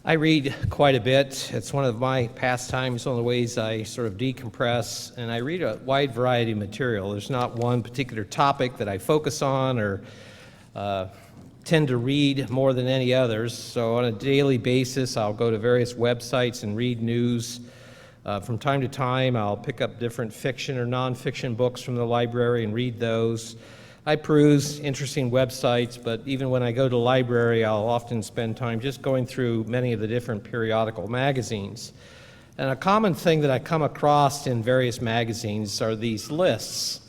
I read quite a bit. It's one of my pastimes, one of the ways I sort of decompress, and I read a wide variety of material. There's not one particular topic that I focus on or tend to read more than any others. So on a daily basis, I'll go to various websites and read news. From time to time, I'll pick up different fiction or nonfiction books from the library and read those. I peruse interesting websites, but even when I go to the library, I'll often spend time just going through many of the different periodical magazines. And a common thing that I come across in various magazines are these lists,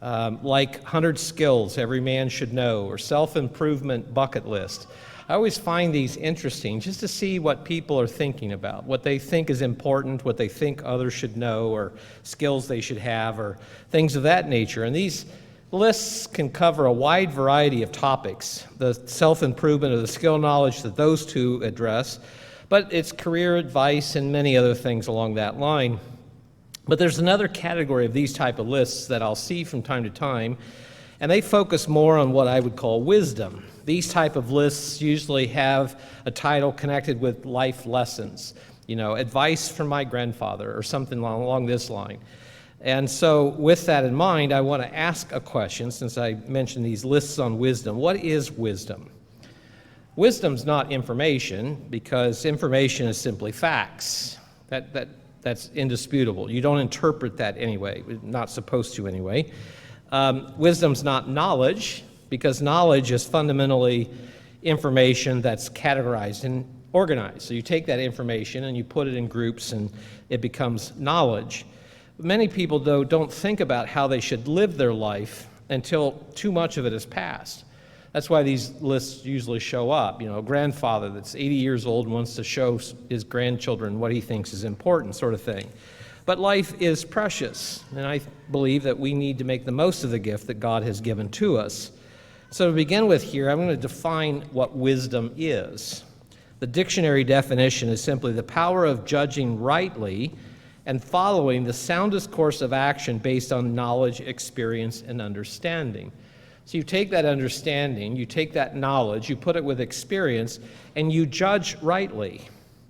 like 100 skills every man should know, or self-improvement bucket list. I always find these interesting just to see what people are thinking about, what they think is important, what they think others should know, or skills they should have, or things of that nature. And these lists can cover a wide variety of topics, the self-improvement or the skill knowledge that those two address, but it's career advice and many other things along that line. But there's another category of these type of lists that I'll see from time to time, and they focus more on what I would call wisdom. These type of lists usually have a title connected with life lessons, advice from my grandfather or something along this line. And so with that in mind, I want to ask a question, since I mentioned these lists on wisdom. What is wisdom? Wisdom's not information, because information is simply facts. That's indisputable. You don't interpret that anyway, not supposed to anyway. Wisdom's not knowledge, because knowledge is fundamentally information that's categorized and organized. So you take that information and you put it in groups and it becomes knowledge. Many people, though, don't think about how they should live their life until too much of it has passed. That's why these lists usually show up. A grandfather that's 80 years old wants to show his grandchildren what he thinks is important, sort of thing. But life is precious, and I believe that we need to make the most of the gift that God has given to us. So to begin with here, I'm going to define what wisdom is. The dictionary definition is simply the power of judging rightly and following the soundest course of action based on knowledge, experience, and understanding. So you take that understanding, you take that knowledge, you put it with experience, and you judge rightly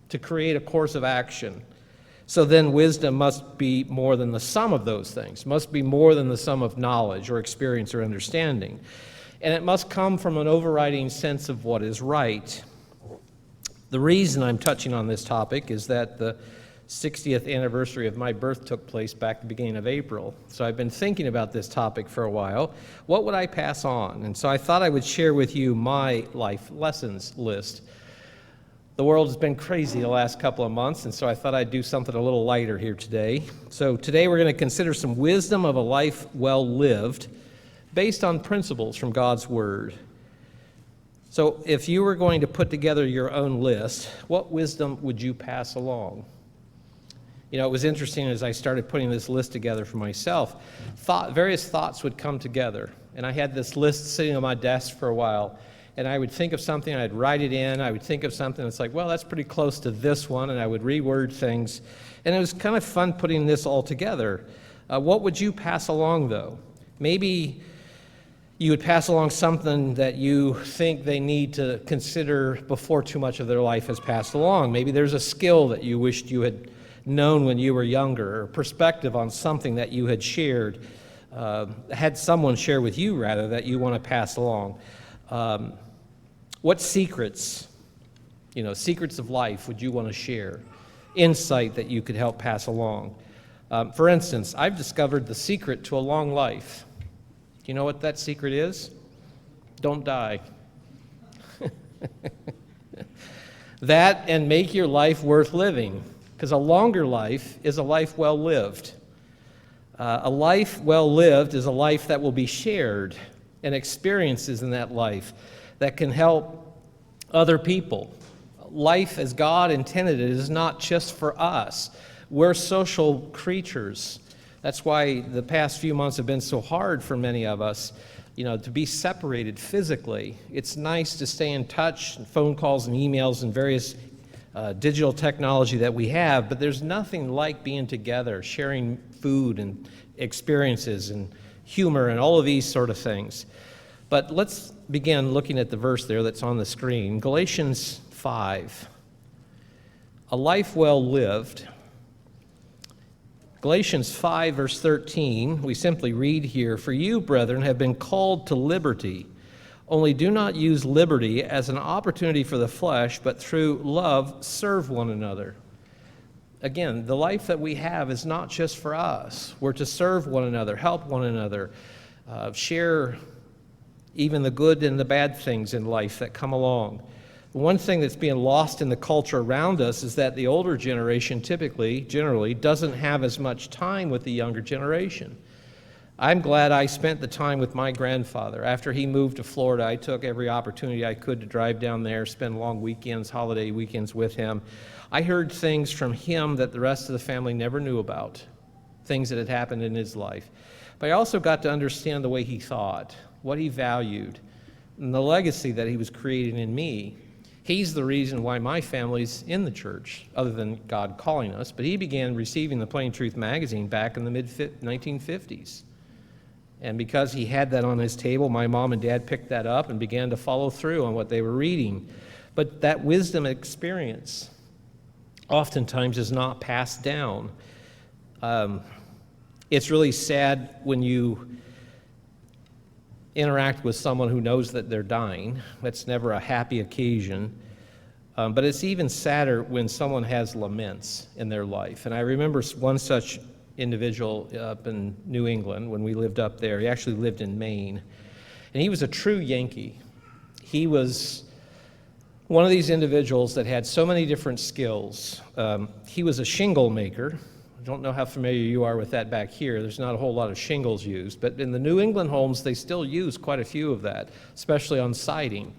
to create a course of action. So then wisdom must be more than the sum of those things, must be more than the sum of knowledge or experience or understanding. And it must come from an overriding sense of what is right. The reason I'm touching on this topic is that the 60th anniversary of my birth took place back at the beginning of April. So I've been thinking about this topic for a while. What would I pass on? And so I thought I would share with you my life lessons list. The world has been crazy the last couple of months, and so I thought I'd do something a little lighter here today. So today we're going to consider some wisdom of a life well lived based on principles from God's Word. So if you were going to put together your own list, what wisdom would you pass along? It was interesting as I started putting this list together for myself, various thoughts would come together. And I had this list sitting on my desk for a while, and I would think of something, I'd write it in, I would think of something that's like, well, that's pretty close to this one, and I would reword things. And it was kind of fun putting this all together. What would you pass along, though? Maybe you would pass along something that you think they need to consider before too much of their life has passed along. Maybe there's a skill that you wished you had known when you were younger, or perspective on something that you had shared, had someone share with you, rather, that you want to pass along. What secrets, secrets of life would you want to share? Insight that you could help pass along. For instance, I've discovered the secret to a long life. Do you know what that secret is? Don't die. That, and make your life worth living. Because a longer life is a life well lived. A life well lived is a life that will be shared, and experiences in that life that can help other people. Life as God intended it is not just for us. We're social creatures. That's why the past few months have been so hard for many of us, to be separated physically. It's nice to stay in touch, phone calls and emails and various digital technology that we have, but there's nothing like being together, sharing food and experiences and humor and all of these sort of things. But let's begin looking at the verse there that's on the screen, Galatians 5. A life well lived. Galatians 5, verse 13, we simply read here, "For you, brethren, have been called to liberty. Only do not use liberty as an opportunity for the flesh, but through love serve one another." Again, the life that we have is not just for us. We're to serve one another, help one another, share even the good and the bad things in life that come along. One thing that's being lost in the culture around us is that the older generation generally doesn't have as much time with the younger generation. I'm glad I spent the time with my grandfather. After he moved to Florida, I took every opportunity I could to drive down there, spend long weekends, holiday weekends with him. I heard things from him that the rest of the family never knew about, things that had happened in his life. But I also got to understand the way he thought, what he valued, and the legacy that he was creating in me. He's the reason why my family's in the church, other than God calling us. But he began receiving the Plain Truth magazine back in the mid-1950s. And because he had that on his table, my mom and dad picked that up and began to follow through on what they were reading. But that wisdom experience oftentimes is not passed down. It's really sad when you interact with someone who knows that they're dying. That's never a happy occasion. But it's even sadder when someone has laments in their life. And I remember one such individual up in New England when we lived up there. He actually lived in Maine. And he was a true Yankee. He was one of these individuals that had so many different skills. He was a shingle maker. I don't know how familiar you are with that back here. There's not a whole lot of shingles used, but in the New England homes, they still use quite a few of that, especially on siding.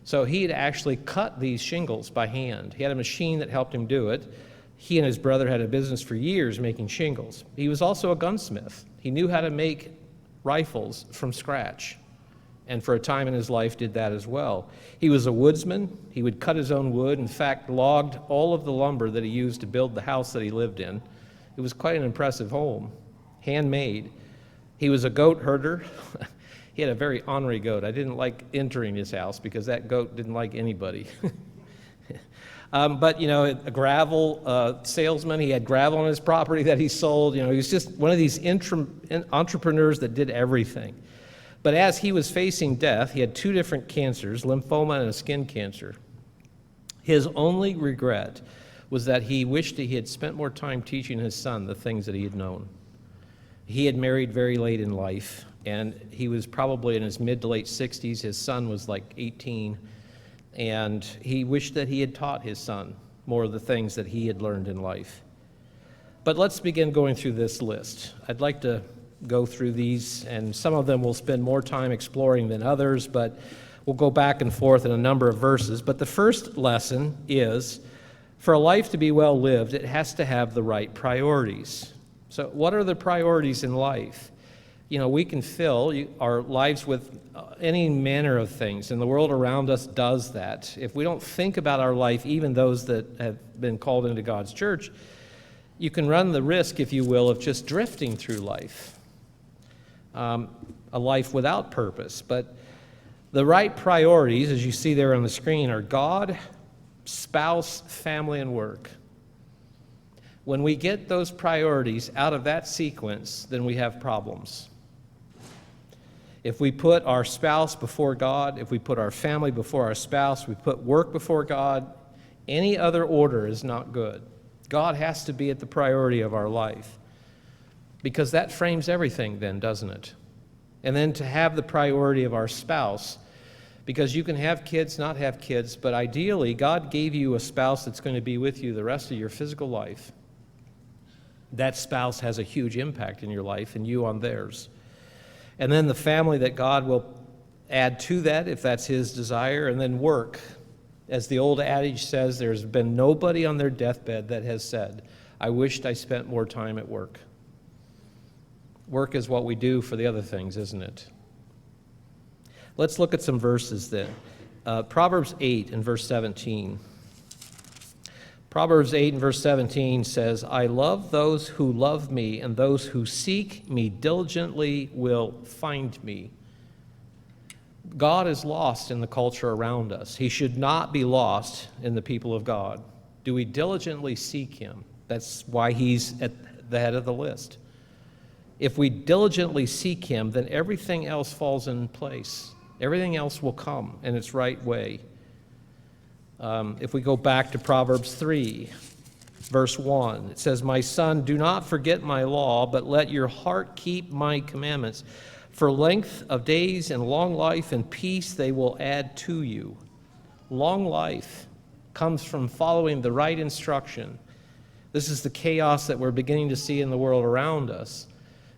So he had actually cut these shingles by hand. He had a machine that helped him do it. He and his brother had a business for years making shingles. He was also a gunsmith. He knew how to make rifles from scratch, and for a time in his life did that as well. He was a woodsman. He would cut his own wood, in fact, logged all of the lumber that he used to build the house that he lived in. It was quite an impressive home, handmade. He was a goat herder. He had a very ornery goat. I didn't like entering his house because that goat didn't like anybody. But, a gravel salesman. He had gravel on his property that he sold. He was just one of these entrepreneurs that did everything. But as he was facing death, he had 2 different cancers, lymphoma and a skin cancer. His only regret was that he wished he had spent more time teaching his son the things that he had known. He had married very late in life, and he was probably in his mid to late 60s. His son was like 18, and he wished that he had taught his son more of the things that he had learned in life. But let's begin going through this list. I'd like to go through these, and some of them we'll spend more time exploring than others, but we'll go back and forth in a number of verses. But the first lesson is, for a life to be well lived, it has to have the right priorities. So what are the priorities in life? We can fill our lives with any manner of things, and the world around us does that. If we don't think about our life, even those that have been called into God's church, you can run the risk, if you will, of just drifting through life, a life without purpose. But the right priorities, as you see there on the screen, are God, spouse, family, and work. When we get those priorities out of that sequence, then we have problems. If we put our spouse before God, if we put our family before our spouse, we put work before God, any other order is not good. God has to be at the priority of our life, because that frames everything then, doesn't it? And then to have the priority of our spouse, because you can have kids, not have kids, but ideally, God gave you a spouse that's going to be with you the rest of your physical life. That spouse has a huge impact in your life and you on theirs. And then the family that God will add to that, if that's His desire, and then work. As the old adage says, there's been nobody on their deathbed that has said, "I wished I spent more time at work." Work is what we do for the other things, isn't it? Let's look at some verses then. Proverbs 8 and verse 17. Proverbs 8 and verse 17 says, "I love those who love me, and those who seek me diligently will find me." God is lost in the culture around us. He should not be lost in the people of God. Do we diligently seek him? That's why he's at the head of the list. If we diligently seek him, then everything else falls in place. Everything else will come in its right way. If we go back to Proverbs 3, verse 1, it says, "My son, do not forget my law, but let your heart keep my commandments. For length of days and long life and peace they will add to you." Long life comes from following the right instruction. This is the chaos that we're beginning to see in the world around us.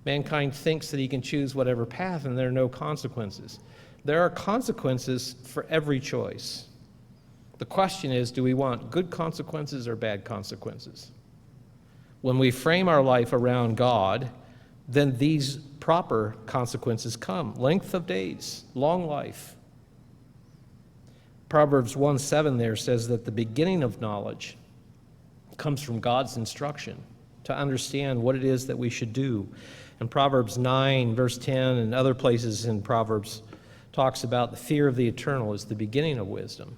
Mankind thinks that he can choose whatever path and there are no consequences. There are consequences for every choice. The question is, do we want good consequences or bad consequences? When we frame our life around God, then these proper consequences come. Length of days, long life. Proverbs 1:7 there says that the beginning of knowledge comes from God's instruction to understand what it is that we should do. And Proverbs 9, verse 10, and other places in Proverbs talks about the fear of the eternal is the beginning of wisdom,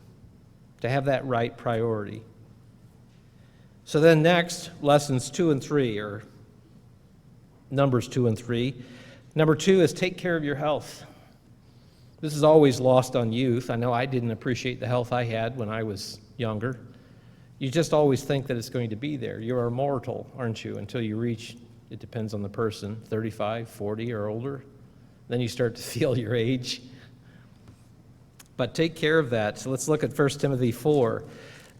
to have that right priority. So then next, lessons 2 and 3, or Numbers 2 and 3. Number 2 is take care of your health. This is always lost on youth. I know I didn't appreciate the health I had when I was younger. You just always think that it's going to be there. You are mortal, aren't you, until you reach, it depends on the person, 35, 40 or older. Then you start to feel your age. But take care of that. So let's look at 1 Timothy 4.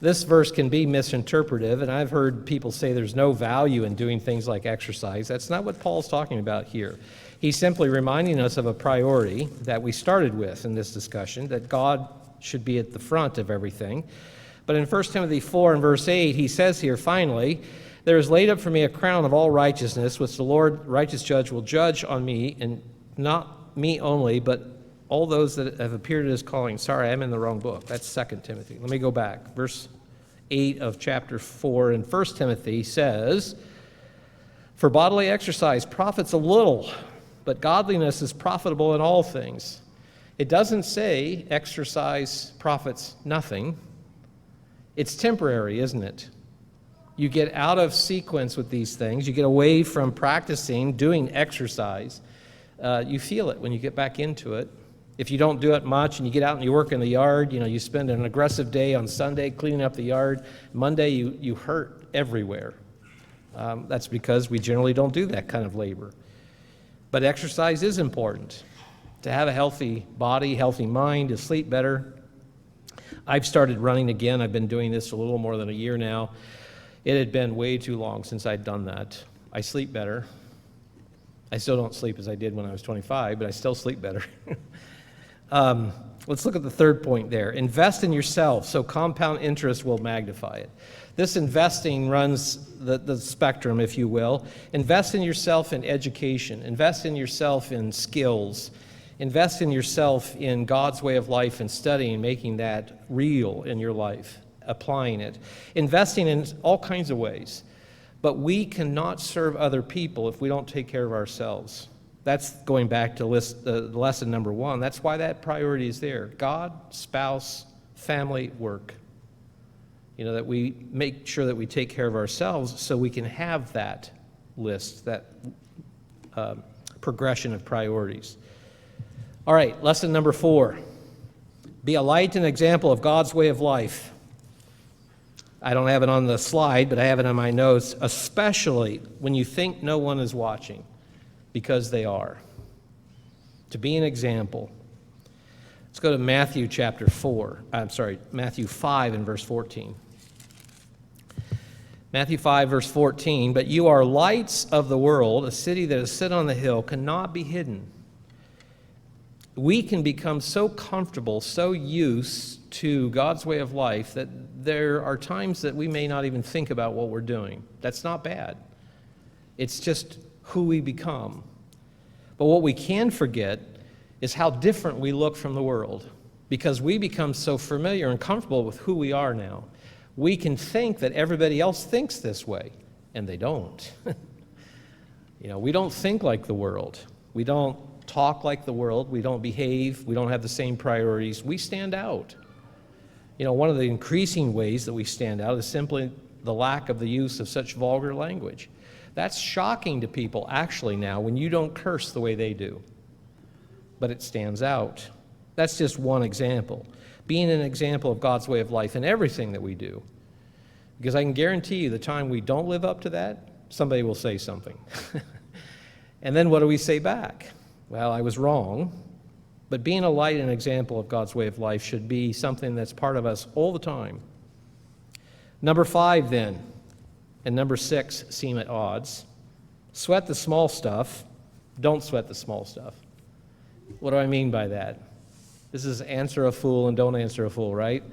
This verse can be misinterpreted, and I've heard people say there's no value in doing things like exercise. That's not what Paul's talking about here. He's simply reminding us of a priority that we started with in this discussion, that God should be at the front of everything. But in 1 Timothy 4 and verse 8, he says here, "Finally, there is laid up for me a crown of all righteousness, which the Lord, righteous judge, will judge on me, and not me only, but all those that have appeared at his calling." Sorry, I'm in the wrong book. That's 2 Timothy. Let me go back. Verse 8 of chapter 4 in 1 Timothy says, "For bodily exercise profits a little, but godliness is profitable in all things." It doesn't say exercise profits nothing. It's temporary, isn't it? You get out of sequence with these things. You get away from practicing, doing exercise. You feel it when you get back into it. If you don't do it much and you get out and you work in the yard, you spend an aggressive day on Sunday cleaning up the yard. Monday, you hurt everywhere. That's because we generally don't do that kind of labor. But exercise is important. To have a healthy body, healthy mind, to sleep better. I've started running again. I've been doing this a little more than a year now. It had been way too long since I'd done that. I sleep better. I still don't sleep as I did when I was 25, but I still sleep better. Let's look at the third point there. Invest in yourself so compound interest will magnify it. This investing runs the spectrum, if you will. Invest in yourself in education. Invest in yourself in skills. Invest in yourself in God's way of life and studying, making that real in your life, applying it. Investing in all kinds of ways. But we cannot serve other people if we don't take care of ourselves. That's going back to lesson number 1. That's why that priority is there. God, spouse, family, work. That we make sure that we take care of ourselves so we can have that list, that progression of priorities. All right, lesson number 4. Be a light and example of God's way of life. I don't have it on the slide, but I have it on my notes, especially when you think no one is watching, because they are. To be an example. Let's go to Matthew Matthew 5 and verse 14. Matthew 5, verse 14, "But you are lights of the world. A city that is set on the hill cannot be hidden." We can become so comfortable, so used to God's way of life that there are times that we may not even think about what we're doing. That's not bad. It's just who we become. But what we can forget is how different we look from the world, because we become so familiar and comfortable with who we are now. We can think that everybody else thinks this way, and they don't. We don't think like the world. We don't talk like the world. We don't behave. We don't have the same priorities. We stand out. One of the increasing ways that we stand out is simply the lack of the use of such vulgar language. That's shocking to people, actually, now, when you don't curse the way they do. But it stands out. That's just one example. Being an example of God's way of life in everything that we do. Because I can guarantee you the time we don't live up to that, somebody will say something. And then what do we say back? Well, I was wrong. But being a light and an example of God's way of life should be something that's part of us all the time. Number 5, then, and number 6 seem at odds. Sweat the small stuff. Don't sweat the small stuff. What do I mean by that? This is answer a fool and don't answer a fool, right?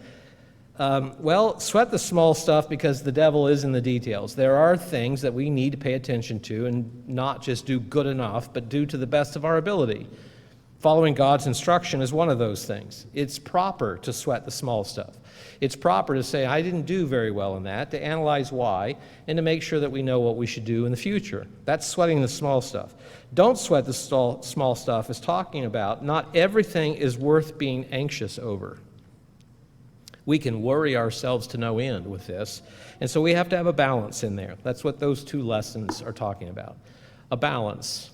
Well, sweat the small stuff because the devil is in the details. There are things that we need to pay attention to and not just do good enough, but do to the best of our ability. Following God's instruction is one of those things. It's proper to sweat the small stuff. It's proper to say, I didn't do very well in that, to analyze why, and to make sure that we know what we should do in the future. That's sweating the small stuff. Don't sweat the small stuff is talking about not everything is worth being anxious over. We can worry ourselves to no end with this, and so we have to have a balance in there. That's what those 2 lessons are talking about. A balance.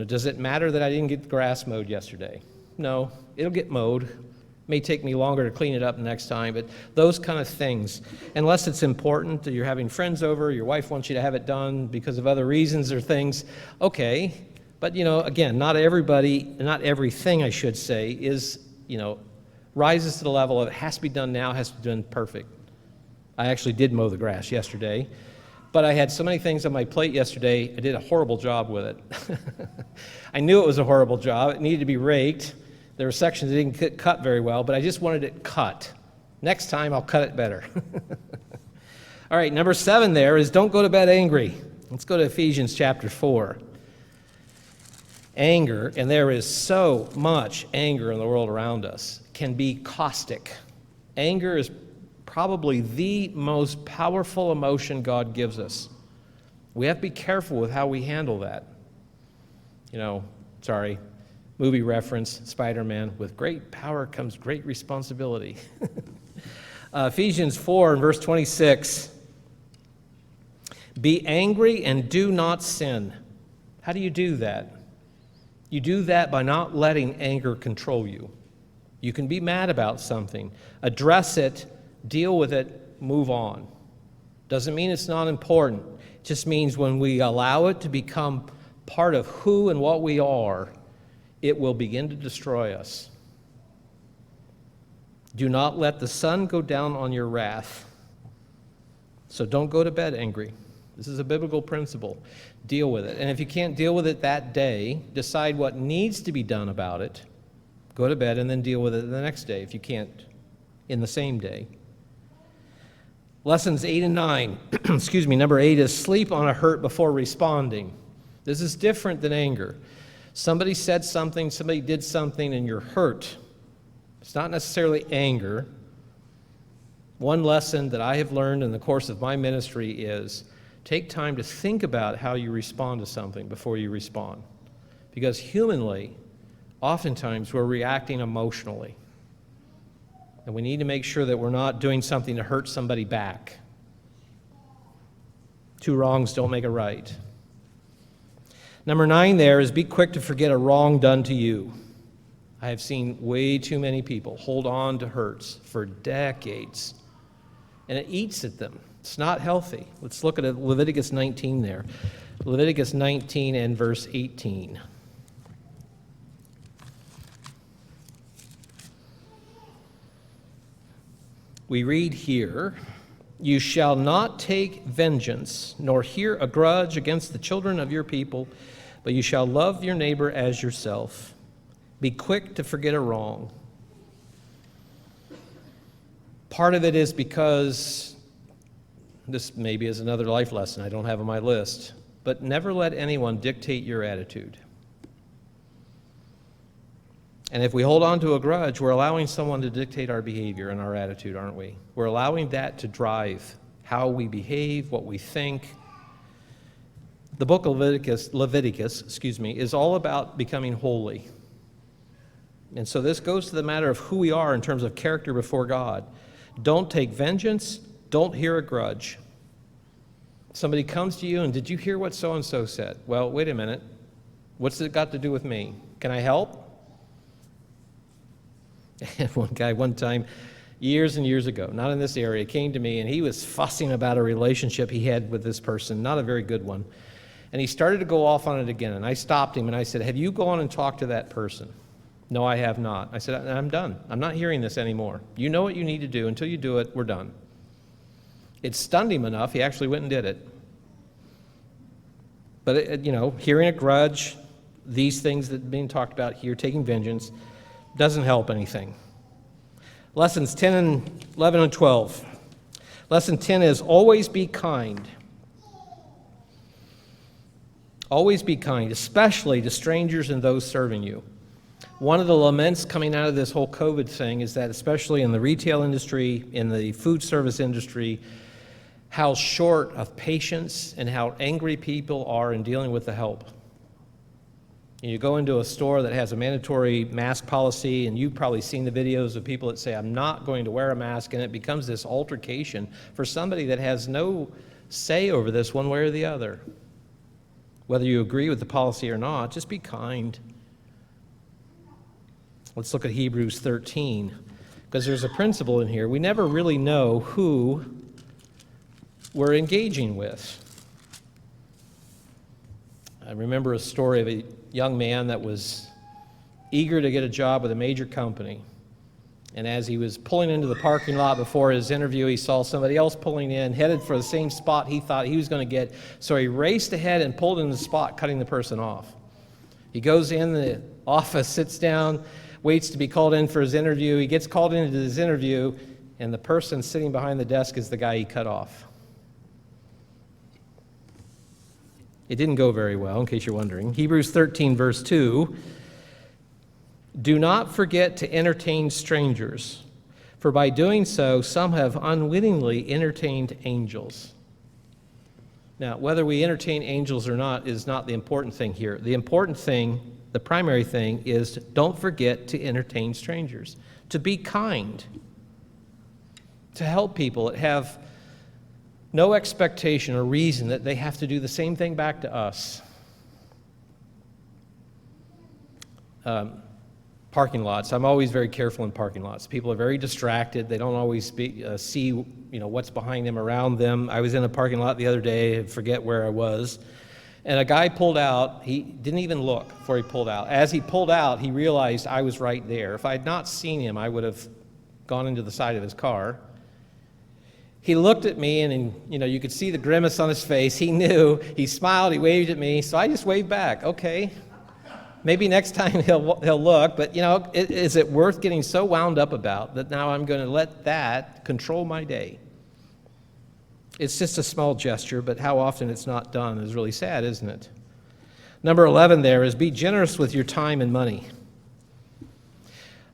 Does it matter that I didn't get the grass mowed yesterday? No, it'll get mowed. It may take me longer to clean it up next time, but those kind of things, unless it's important that you're having friends over, your wife wants you to have it done because of other reasons or things, okay. But, again, not everything, I should say, is, rises to the level of it has to be done now, has to be done perfect. I actually did mow the grass yesterday. But I had so many things on my plate yesterday, I did a horrible job with it. I knew it was a horrible job. It needed to be raked. There were sections that didn't get cut very well, but I just wanted it cut. Next time, I'll cut it better. All right, number 7 there is don't go to bed angry. Let's go to Ephesians chapter 4. Anger, and there is so much anger in the world around us, can be caustic. Anger is probably the most powerful emotion God gives us. We have to be careful with how we handle that. Movie reference, Spider-Man, with great power comes great responsibility. Ephesians 4 and verse 26. Be angry and do not sin. How do you do that? You do that by not letting anger control you. You can be mad about something, address it, deal with it, move on. Doesn't mean it's not important. It just means when we allow it to become part of who and what we are, it will begin to destroy us. Do not let the sun go down on your wrath. So don't go to bed angry. This is a biblical principle. Deal with it. And if you can't deal with it that day, decide what needs to be done about it. Go to bed and then deal with it the next day if you can't in the same day. Lessons 8 and 9, number 8 is sleep on a hurt before responding. This is different than anger. Somebody said something, somebody did something, and you're hurt. It's not necessarily anger. One lesson that I have learned in the course of my ministry is take time to think about how you respond to something before you respond. Because humanly, oftentimes we're reacting emotionally. And we need to make sure that we're not doing something to hurt somebody back. 2 wrongs don't make a right. Number 9 there is be quick to forget a wrong done to you. I have seen way too many people hold on to hurts for decades, and it eats at them. It's not healthy. Let's look at Leviticus 19 there. Leviticus 19 and verse 18. We read here, you shall not take vengeance, nor hear a grudge against the children of your people, but you shall love your neighbor as yourself. Be quick to forget a wrong. Part of it is because, this maybe is another life lesson I don't have on my list, but never let anyone dictate your attitude. And if we hold on to a grudge, we're allowing someone to dictate our behavior and our attitude, aren't we? We're allowing that to drive how we behave, what we think. The book of Leviticus, is all about becoming holy. And so this goes to the matter of who we are in terms of character before God. Don't take vengeance. Don't hear a grudge. Somebody comes to you and, did you hear what so-and-so said? Well, wait a minute. What's it got to do with me? Can I help? One guy one time, years and years ago, not in this area, came to me and he was fussing about a relationship he had with this person, not a very good one. And he started to go off on it again. And I stopped him and I said, have you gone and talked to that person? No, I have not. I said, I'm done. I'm not hearing this anymore. You know what you need to do. Until you do it, we're done. It stunned him enough, he actually went and did it. But, hearing a grudge, these things that are being talked about here, taking vengeance, doesn't help anything. Lessons 10 and 11 and 12. Lesson 10 is always be kind. Always be kind, especially to strangers and those serving you. One of the laments coming out of this whole COVID thing is that, especially in the retail industry, in the food service industry, how short of patience and how angry people are in dealing with the help. You go into a store that has a mandatory mask policy, and you've probably seen the videos of people that say, I'm not going to wear a mask, and it becomes this altercation for somebody that has no say over this one way or the other. Whether you agree with the policy or not, just be kind. Let's look at Hebrews 13, because there's a principle in here. We never really know who we're engaging with. I remember a story of a young man that was eager to get a job with a major company. And as he was pulling into the parking lot before his interview, he saw somebody else pulling in, headed for the same spot he thought he was going to get. So he raced ahead and pulled in the spot, cutting the person off. He goes in the office, sits down, waits to be called in for his interview. He gets called into his interview, and the person sitting behind the desk is the guy he cut off. It didn't go very well, in case you're wondering. Hebrews 13, verse 2, do not forget to entertain strangers, for by doing so, some have unwittingly entertained angels. Now, whether we entertain angels or not is not the important thing here. The important thing, the primary thing, is don't forget to entertain strangers, to be kind, to help people that have no expectation or reason that they have to do the same thing back to us. Parking lots. I'm always very careful in parking lots. People are very distracted. They don't always see what's behind them, around them. I was in a parking lot the other day, I forget where I was, and a guy pulled out. He didn't even look before he pulled out. As he pulled out, he realized I was right there. If I had not seen him, I would have gone into the side of his car. He looked at me, and you could see the grimace on his face. He knew. He smiled. He waved at me. So I just waved back. Okay, maybe next time he'll look. But is it worth getting so wound up about that now I'm going to let that control my day? It's just a small gesture, but how often it's not done is really sad, isn't it? Number 11 there is be generous with your time and money.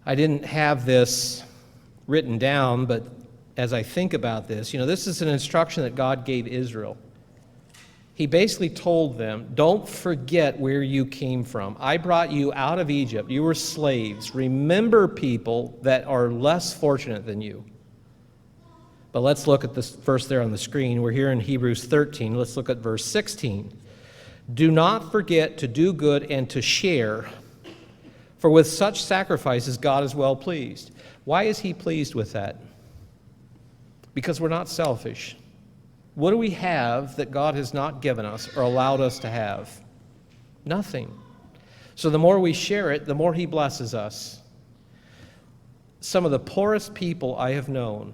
I didn't have this written down, but as I think about this, this is an instruction that God gave Israel. He basically told them, don't forget where you came from. I brought you out of Egypt. You were slaves. Remember people that are less fortunate than you. But let's look at this verse there on the screen. We're here in Hebrews 13. Let's look at verse 16. Do not forget to do good and to share, for with such sacrifices God is well pleased. Why is he pleased with that? Because we're not selfish. What do we have that God has not given us or allowed us to have? Nothing. So the more we share it, the more he blesses us. Some of the poorest people I have known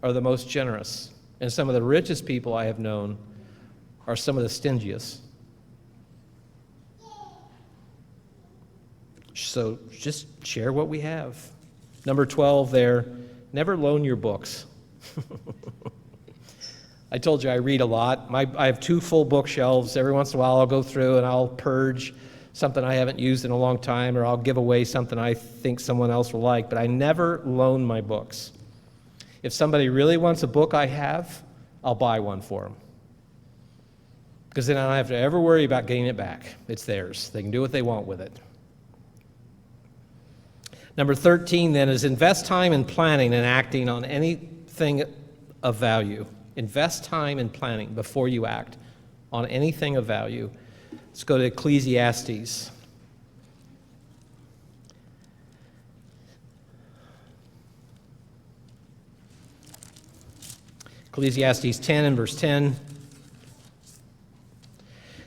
are the most generous, and some of the richest people I have known are some of the stingiest. So just share what we have. Number 12 there, never loan your books. I told you I read a lot. I have 2 full bookshelves. Every once in a while I'll go through and I'll purge something I haven't used in a long time, or I'll give away something I think someone else will like, but I never loan my books. If somebody really wants a book I have, I'll buy one for them. Because then I don't have to ever worry about getting it back. It's theirs. They can do what they want with it. Number 13 then is invest time in planning and acting on anything of value. Invest time in planning before you act on anything of value. Let's go to Ecclesiastes. Ecclesiastes 10 and verse 10.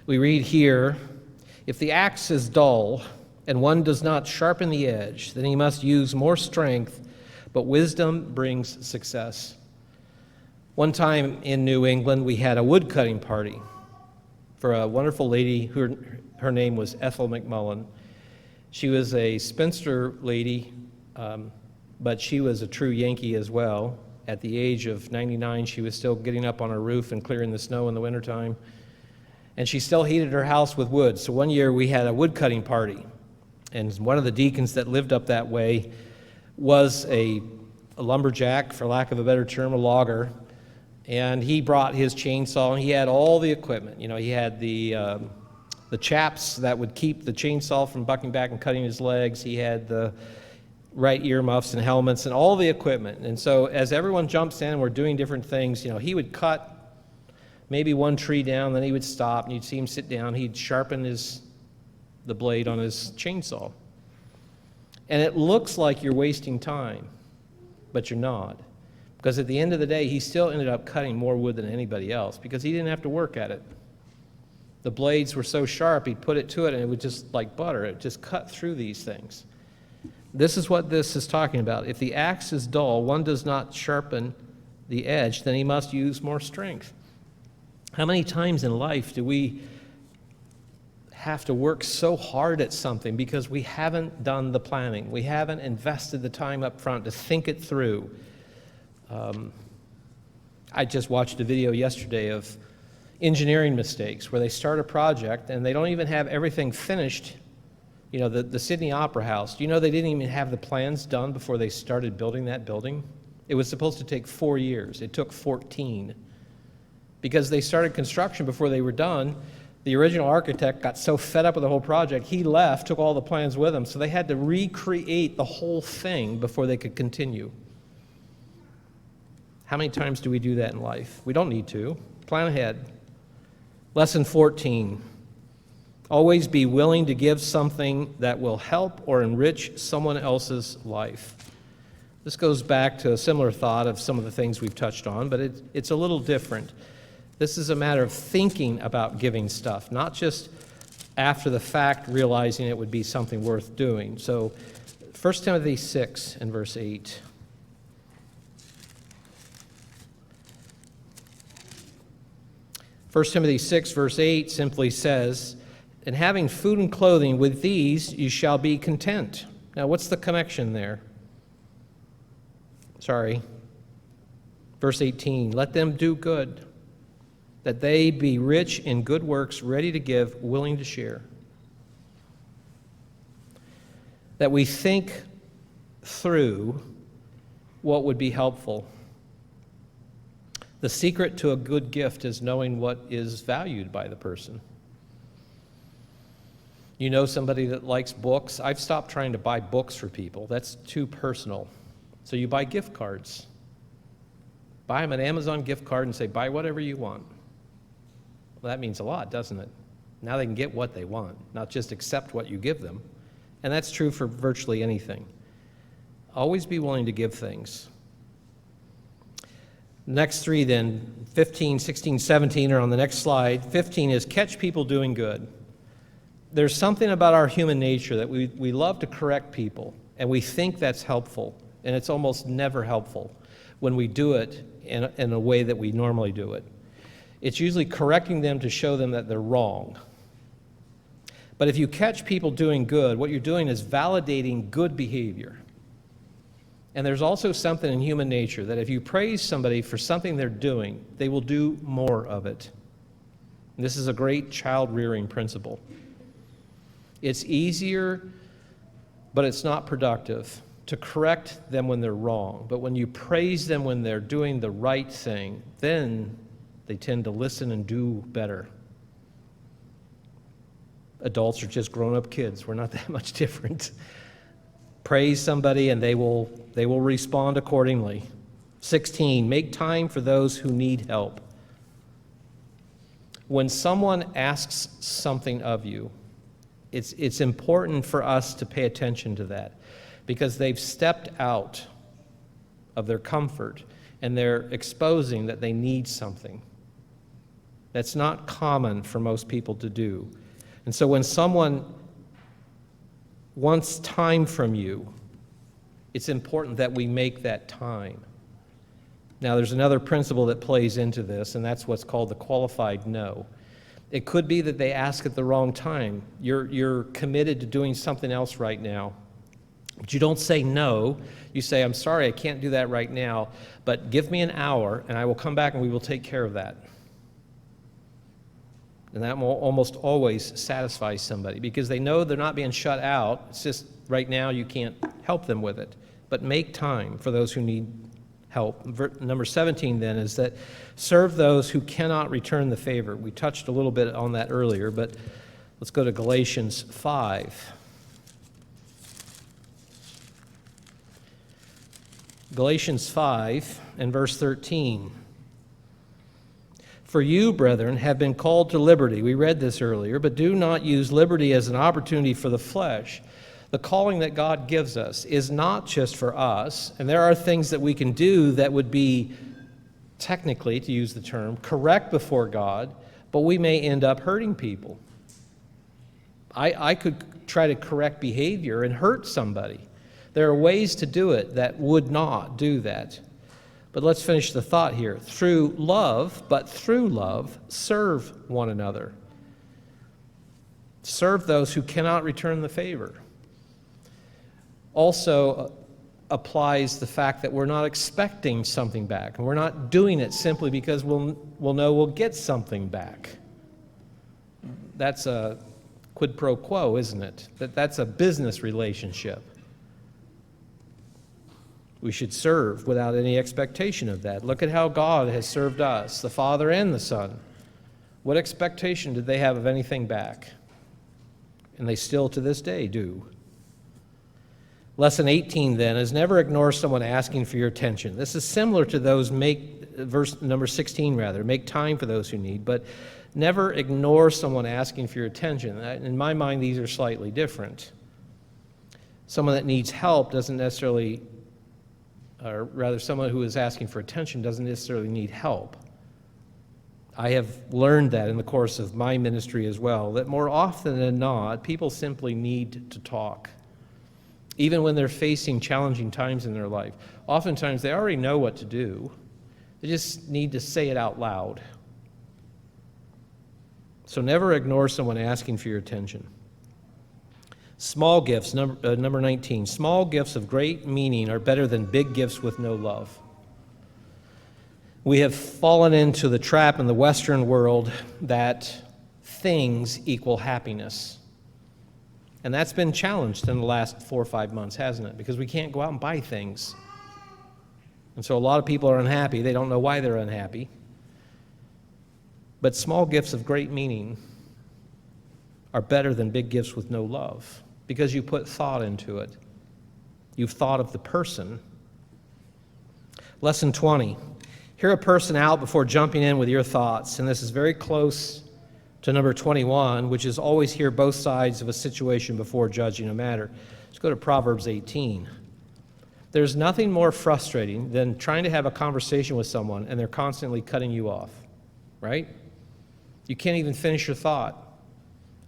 We read here, if the axe is dull and one does not sharpen the edge, then he must use more strength, but wisdom brings success. One time in New England, we had a wood cutting party for a wonderful lady who her name was Ethel McMullen. She was a spinster lady, but she was a true Yankee as well. At the age of 99, she was still getting up on her roof and clearing the snow in the wintertime. And she still heated her house with wood. So one year we had a wood cutting party. And one of the deacons that lived up that way was a lumberjack, for lack of a better term, a logger. And he brought his chainsaw, and he had all the equipment. You know, he had the chaps that would keep the chainsaw from bucking back and cutting his legs. He had the right earmuffs and helmets and all the equipment. And so as everyone jumps in and we're doing different things, you know, he would cut maybe one tree down, then he would stop, and you'd see him sit down. He'd sharpen the blade on his chainsaw. And it looks like you're wasting time, but you're not. Because at the end of the day, he still ended up cutting more wood than anybody else because he didn't have to work at it. The blades were so sharp, he'd put it to it, and it would just, like butter, it just cut through these things. This is what this is talking about. If the axe is dull, one does not sharpen the edge, then he must use more strength. How many times in life do we have to work so hard at something because we haven't done the planning? We haven't invested the time up front to think it through. I just watched a video yesterday of engineering mistakes where they start a project and they don't even have everything finished. You know, the Sydney Opera House, do you know they didn't even have the plans done before they started building that building? It was supposed to take 4 years. It took 14. Because they started construction before they were done. The original architect got so fed up with the whole project, he left, took all the plans with him, so they had to recreate the whole thing before they could continue. How many times do we do that in life? We don't need to. Plan ahead. Lesson 14. Always be willing to give something that will help or enrich someone else's life. This goes back to a similar thought of some of the things we've touched on, but it's a little different. This is a matter of thinking about giving stuff, not just after the fact realizing it would be something worth doing. So 1 Timothy 6 and verse 8. First Timothy 6 verse 8 simply says, and having food and clothing, with these you shall be content. Now, what's the connection there? Verse 18, let them do good, that they be rich in good works, ready to give, willing to share. That we think through what would be helpful. The secret to a good gift is knowing what is valued by the person. You know somebody that likes books? I've stopped trying to buy books for people. That's too personal. So you buy gift cards. Buy them an Amazon gift card and say, buy whatever you want. Well, that means a lot, doesn't it? Now they can get what they want, not just accept what you give them. And that's true for virtually anything. Always be willing to give things. Next three then, 15, 16, 17 are on the next slide. 15 is catch people doing good. There's something about our human nature that we love to correct people, and we think that's helpful, and it's almost never helpful when we do it in a way that we normally do it. It's usually correcting them to show them that they're wrong. But if you catch people doing good, what you're doing is validating good behavior. And there's also something in human nature that if you praise somebody for something they're doing, they will do more of it. And this is a great child-rearing principle. It's easier, but it's not productive, to correct them when they're wrong. But when you praise them when they're doing the right thing, then they tend to listen and do better. Adults are just grown-up kids. We're not that much different. Praise somebody and they will respond accordingly. 16, make time for those who need help. When someone asks something of you, it's important for us to pay attention to that, because they've stepped out of their comfort and they're exposing that they need something. That's not common for most people to do. And so when someone wants time from you, it's important that we make that time. Now, there's another principle that plays into this, and that's what's called the qualified no. It could be that they ask at the wrong time. You're committed to doing something else right now. But you don't say no. You say, I'm sorry, I can't do that right now, but give me an hour, and I will come back and we will take care of that. And that will almost always satisfy somebody, because they know they're not being shut out. It's just right now you can't help them with it. But make time for those who need help. Number 17 then is that serve those who cannot return the favor. We touched a little bit on that earlier, but let's go to Galatians 5. Galatians 5 and verse 13. For you, brethren, have been called to liberty. We read this earlier, but do not use liberty as an opportunity for the flesh. The calling that God gives us is not just for us, and there are things that we can do that would be technically, to use the term, correct before God, but we may end up hurting people. I could try to correct behavior and hurt somebody. There are ways to do it that would not do that. But let's finish the thought here. Through love, serve one another. Serve those who cannot return the favor. Also applies the fact that we're not expecting something back, and we're not doing it simply because we'll know we'll get something back. That's a quid pro quo, isn't it? That's a business relationship. We should serve without any expectation of that. Look at how God has served us, the Father and the Son. What expectation did they have of anything back? And they still to this day do. Lesson 18 then is never ignore someone asking for your attention. This is similar to those verse number 16 rather, make time for those who need, but never ignore someone asking for your attention. In my mind, these are slightly different. Someone that needs help doesn't necessarily, or rather someone who is asking for attention doesn't necessarily need help. I have learned that in the course of my ministry as well, that more often than not, people simply need to talk. Even when they're facing challenging times in their life. Oftentimes they already know what to do. They just need to say it out loud. So never ignore someone asking for your attention. Small gifts, number 19. Small gifts of great meaning are better than big gifts with no love. We have fallen into the trap in the Western world that things equal happiness. And that's been challenged in the last 4 or 5 months, hasn't it? Because we can't go out and buy things. And so a lot of people are unhappy. They don't know why they're unhappy. But small gifts of great meaning are better than big gifts with no love, because you put thought into it. You've thought of the person. Lesson 20. Hear a person out before jumping in with your thoughts. And this is very close to number 21, which is always hear both sides of a situation before judging a matter. Let's go to Proverbs 18. There's nothing more frustrating than trying to have a conversation with someone and they're constantly cutting you off, right? You can't even finish your thought.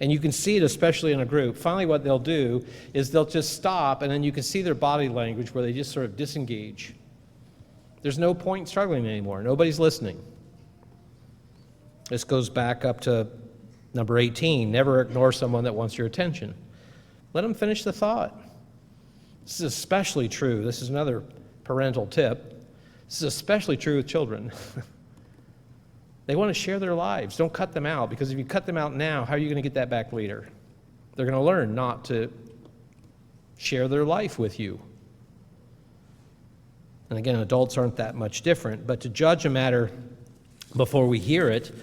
And you can see it especially in a group. Finally, what they'll do is they'll just stop, and then you can see their body language where they just sort of disengage. There's no point in struggling anymore. Nobody's listening. This goes back up to number 18. Never ignore someone that wants your attention. Let them finish the thought. This is especially true. This is another parental tip. This is especially true with children. They want to share their lives. Don't cut them out, because if you cut them out now, how are you going to get that back later? They're going to learn not to share their life with you. And again, adults aren't that much different, but to judge a matter before we hear it,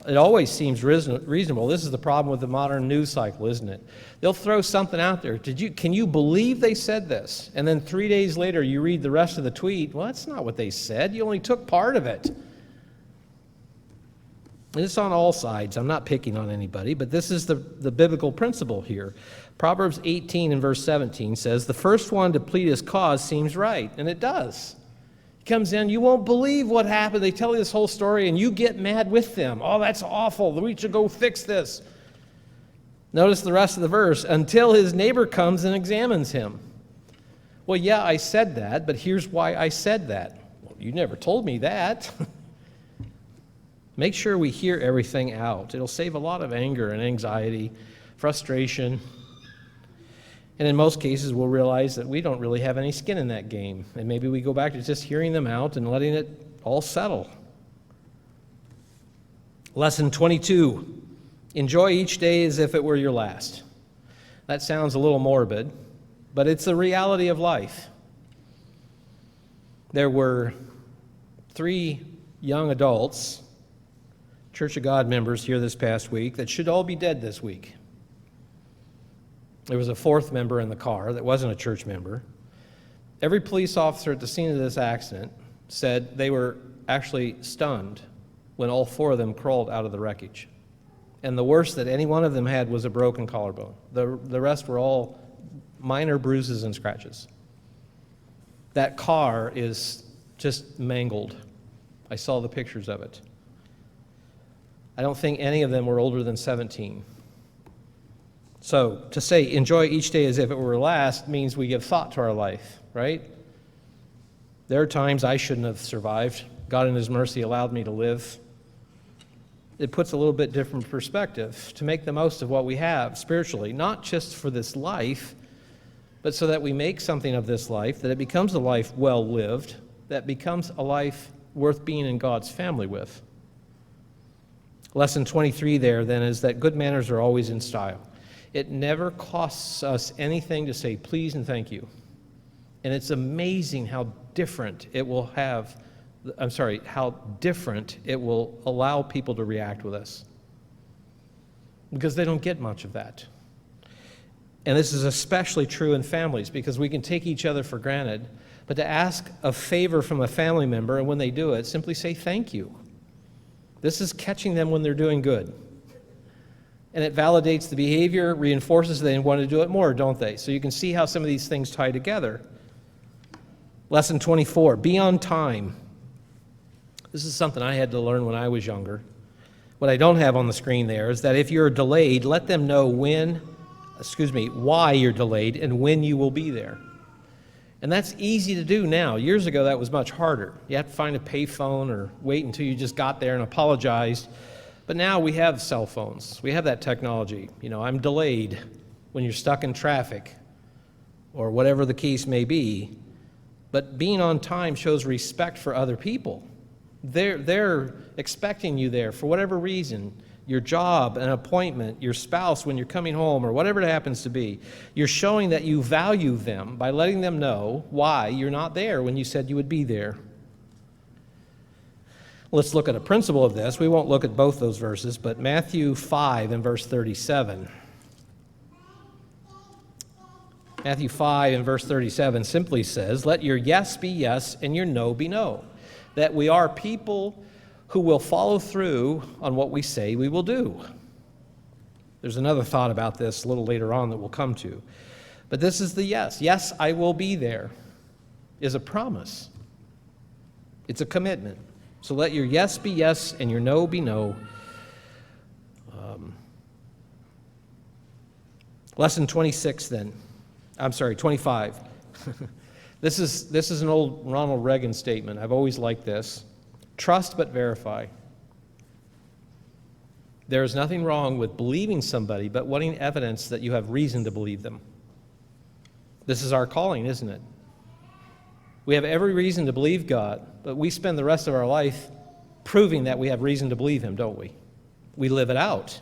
It always seems reasonable. This is the problem with the modern news cycle, isn't it? They'll throw something out there. Can you believe they said this? And then 3 days later, you read the rest of the tweet. Well, that's not what they said. You only took part of it. And it's on all sides. I'm not picking on anybody, but this is the biblical principle here. Proverbs 18 and verse 17 says, the first one to plead his cause seems right, and it does. He comes in, you won't believe what happened. They tell you this whole story, and you get mad with them. Oh, that's awful. We should go fix this. Notice the rest of the verse, until his neighbor comes and examines him. Well, yeah, I said that, but here's why I said that. Well, you never told me that. Make sure we hear everything out. It'll save a lot of anger and anxiety, frustration. And in most cases, we'll realize that we don't really have any skin in that game. And maybe we go back to just hearing them out and letting it all settle. Lesson 22, enjoy each day as if it were your last. That sounds a little morbid, but it's the reality of life. There were 3 young adults, Church of God members here this past week, that should all be dead this week. There was a 4th member in the car that wasn't a church member. Every police officer at the scene of this accident said they were actually stunned when all 4 of them crawled out of the wreckage. And the worst that any one of them had was a broken collarbone. The rest were all minor bruises and scratches. That car is just mangled. I saw the pictures of it. I don't think any of them were older than 17. So to say enjoy each day as if it were last means we give thought to our life, right? There are times I shouldn't have survived. God in his mercy allowed me to live. It puts a little bit different perspective to make the most of what we have spiritually, not just for this life, but so that we make something of this life, that it becomes a life well lived, that becomes a life worth being in God's family with. Lesson 23 there then is that good manners are always in style. It never costs us anything to say please and thank you. And it's amazing how different it will allow people to react with us. Because they don't get much of that. And this is especially true in families because we can take each other for granted, but to ask a favor from a family member, and when they do it, simply say thank you. This is catching them when they're doing good. And it validates the behavior, reinforces they want to do it more, don't they? So you can see how some of these things tie together. Lesson 24, be on time. This is something I had to learn when I was younger. What I don't have on the screen there is that if you're delayed, let them know why you're delayed and when you will be there. And that's easy to do now. Years ago, that was much harder. You have to find a payphone or wait until you just got there and apologized. But now we have cell phones. We have that technology. I'm delayed when you're stuck in traffic or whatever the case may be. But being on time shows respect for other people. They're expecting you there for whatever reason. Your job, an appointment, your spouse when you're coming home, or whatever it happens to be. You're showing that you value them by letting them know why you're not there when you said you would be there. Let's look at a principle of this. We won't look at both those verses, but Matthew 5 and verse 37. Matthew 5 and verse 37 simply says, let your yes be yes and your no be no. That we are people who will follow through on what we say we will do. There's another thought about this a little later on that we'll come to. But this is the yes. Yes, I will be there is a promise. It's a commitment. So let your yes be yes and your no be no. Lesson 26 then. 25. This is an old Ronald Reagan statement. I've always liked this. Trust but verify. There is nothing wrong with believing somebody but wanting evidence that you have reason to believe them. This is our calling, isn't it? We have every reason to believe God, but we spend the rest of our life proving that we have reason to believe him, don't we? We live it out.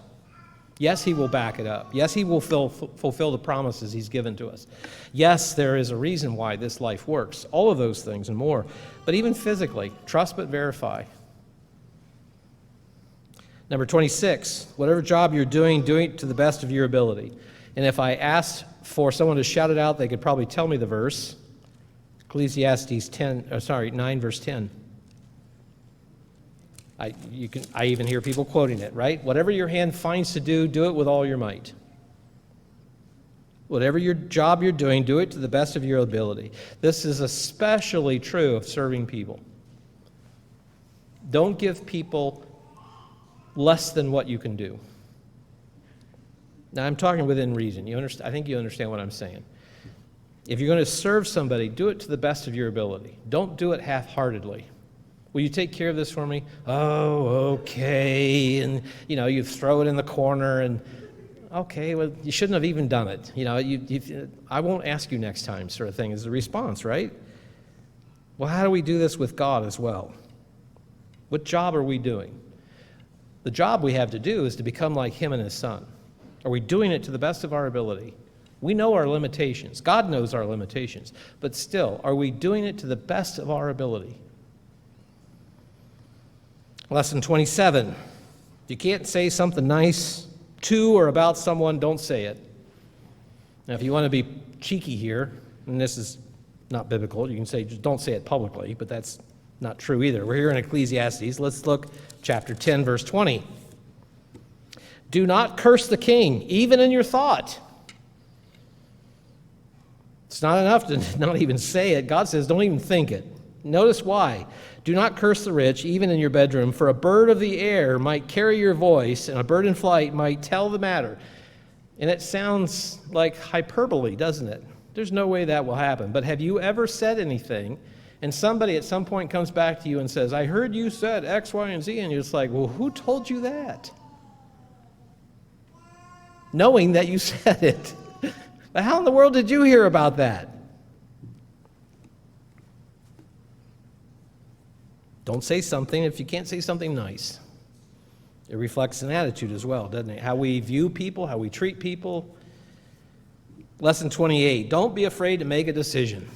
Yes, he will back it up. Yes, he will fulfill the promises he's given to us. Yes, there is a reason why this life works. All of those things and more. But even physically, trust but verify. Number 26, whatever job you're doing, do it to the best of your ability. And if I asked for someone to shout it out, they could probably tell me the verse. Ecclesiastes 9, verse 10. I even hear people quoting it, right? Whatever your hand finds to do, do it with all your might. Whatever your job you're doing, do it to the best of your ability. This is especially true of serving people. Don't give people less than what you can do. Now, I'm talking within reason. I think you understand what I'm saying. If you're going to serve somebody, do it to the best of your ability. Don't do it half-heartedly. Will you take care of this for me? Oh, okay. And, you throw it in the corner and, okay, well, you shouldn't have even done it. I won't ask you next time, sort of thing is the response, right? Well, how do we do this with God as well? What job are we doing? The job we have to do is to become like Him and His Son. Are we doing it to the best of our ability? We know our limitations. God knows our limitations. But still, are we doing it to the best of our ability? Lesson 27. If you can't say something nice to or about someone, don't say it. Now, if you want to be cheeky here, and this is not biblical, you can say just don't say it publicly, but that's not true either. We're here in Ecclesiastes. Let's look chapter 10, verse 20. Do not curse the king, even in your thought. It's not enough to not even say it. God says don't even think it. Notice why. Do not curse the rich, even in your bedroom, for a bird of the air might carry your voice, and a bird in flight might tell the matter. And it sounds like hyperbole, doesn't it? There's no way that will happen. But have you ever said anything, and somebody at some point comes back to you and says, I heard you said X, Y, and Z, and you're just like, well, who told you that? Knowing that you said it. But how in the world did you hear about that? Don't say something if you can't say something nice. It reflects an attitude as well, doesn't it? How we view people, how we treat people. Lesson 28, don't be afraid to make a decision.